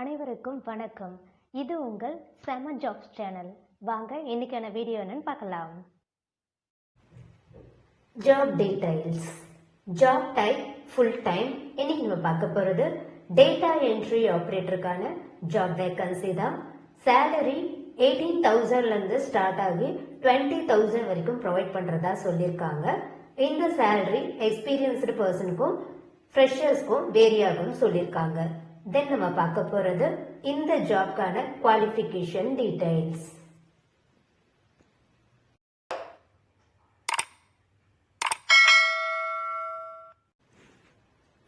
அனைவருக்கும் வணக்கம். இது உங்கள் செம ஜாப்ஸ் சேனல். வாங்க இன்னைக்கான வீடியோ என்னன்னு பார்க்கலாம். Job details. Job type full time. இன்னைக்கு நம்ம பார்க்க போறது டேட்டா என்ட்ரி ஆபரேட்டருக்கான ஜாப் வேகன்சி தான். சேலரி 18,000ல இருந்து ஸ்டார்ட் ஆகி 20,000 வரைக்கும் ப்ரொவைட் பண்றதா சொல்லியிருக்காங்க. இந்த சேலரி எக்ஸ்பீரியன்ஸ்டு பர்சனுக்கும் ஃப்ரெஷர்ஸ்க்கும் வேரி ஆகும்னு சொல்லியிருக்காங்க. தென் நம்ம பார்க்க போறது இந்த ஜாப்கான qualification details.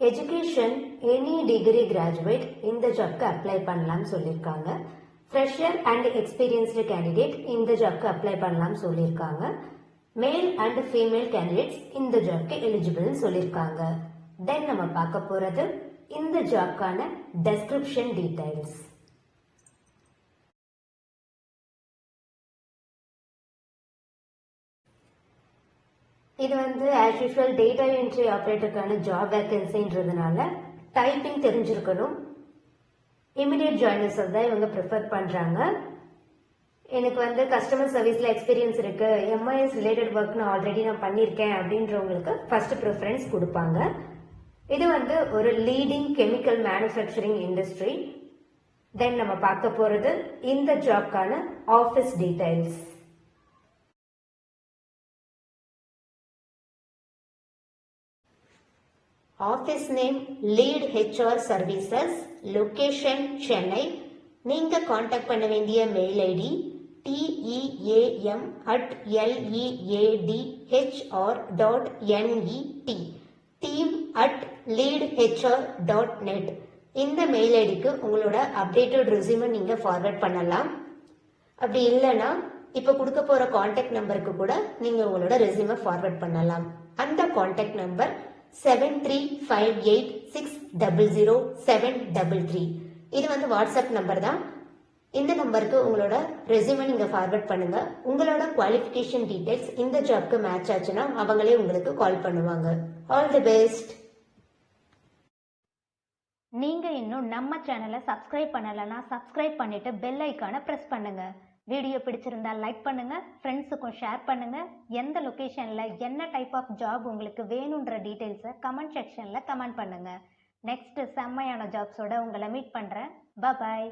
Education any degree graduate இந்த ஜாப்க்கு அப்ளை பண்ணலாம்னு சொல்லியிருக்காங்க. ஃப்ரெஷர் அண்ட் எக்ஸ்பீரியன்ஸ்டு கேண்டிடேட் இந்த ஜாப்க்கு அப்ளை பண்ணலாம்னு சொல்லியிருக்காங்க. மேல் அண்ட் ஃபீமேல் கேண்டிடேட்ஸ் இந்த ஜாப்க்கு எலிஜிபிள்னு சொல்லியிருக்காங்க. தென் நம்ம பார்க்க போறது இந்த ஜாப்கான டெஸ்கிரிப்ஷன் டீடைல்ஸ். இது ஆஸ் யூஷுவல் டேட்டா என்ட்ரி ஆபரேட்டருக்கான ஜாப் வேகன்சின்றதுனால டைப்பிங் தெரிஞ்சிருக்கணும். இமிடியட் ஜாயினர்ஸ் தான் இவங்க ப்ரிஃபர் பண்றாங்க. எனக்கு கஸ்டமர் சர்வீஸ்ல எக்ஸ்பீரியன்ஸ் இருக்கு, எம்ஐஎஸ் ரிலேட்டட் ஒர்க் நான் ஆல்ரெடி பண்ணியிருக்கேன் அப்படின்றவங்களுக்கு ஃபர்ஸ்ட் ப்ரிஃபரன்ஸ் கொடுப்பாங்க. இது ஒரு leading chemical manufacturing industry. Then நம்ம பார்க்க போறது இந்த ஜாப்கான office details. Office name lead HR services, location Chennai. நீங்க காண்டாக்ட் பண்ண வேண்டிய மெயில் ஐடி team@leadhr.net, team@leadhr.net. இந்த மெயில் ஐடிக்கு உங்களோட அப்டேட்டட் ரெஸ்யூமை நீங்க ஃபார்வர்ட் பண்ணலாம். அப்படி இல்லைன்னா இப்ப கொடுக்க போற கான்டாக்ட் நம்பருக்கு கூட நீங்க உங்களோட ரெஸ்யூமை ஃபார்வர்ட் பண்ணலாம். அந்த கான்டாக்ட் நம்பர் 7358600733. இது வாட்ஸ்அப் நம்பர் தான். இந்த நம்பருக்கு உங்களோட ரெஸ்யூமை நீங்க ஃபார்வர்ட் பண்ணுங்க. உங்களோட குவாலிஃபிகேஷன் டீடைல்ஸ் இந்த ஜாப்க்கு மேட்ச் ஆச்சுன்னா அவங்களே உங்களுக்கு கால் பண்ணுவாங்க. All the best. நீங்க இன்னும் நம்ம சேனலை சப்ஸ்கிரைப் பண்ணலன்னா சப்ஸ்கிரைப் பண்ணிட்டு பெல் ஐக்கானை பிரஸ் பண்ணுங்க. வீடியோ பிடிச்சிருந்தா லைக் பண்ணுங்க, ஃப்ரெண்ட்ஸுக்கும் ஷேர் பண்ணுங்க. எந்த லொகேஷன்ல என்ன டைப் ஆஃப் ஜாப் உங்களுக்கு வேணும்ன்ற டீடைல்ஸை கமெண்ட் செக்ஷன்ல கமெண்ட் பண்ணுங்க. நெக்ஸ்ட் செம்மையான ஜாப்ஸோட உங்களை மீட் பண்றேன். பாய்.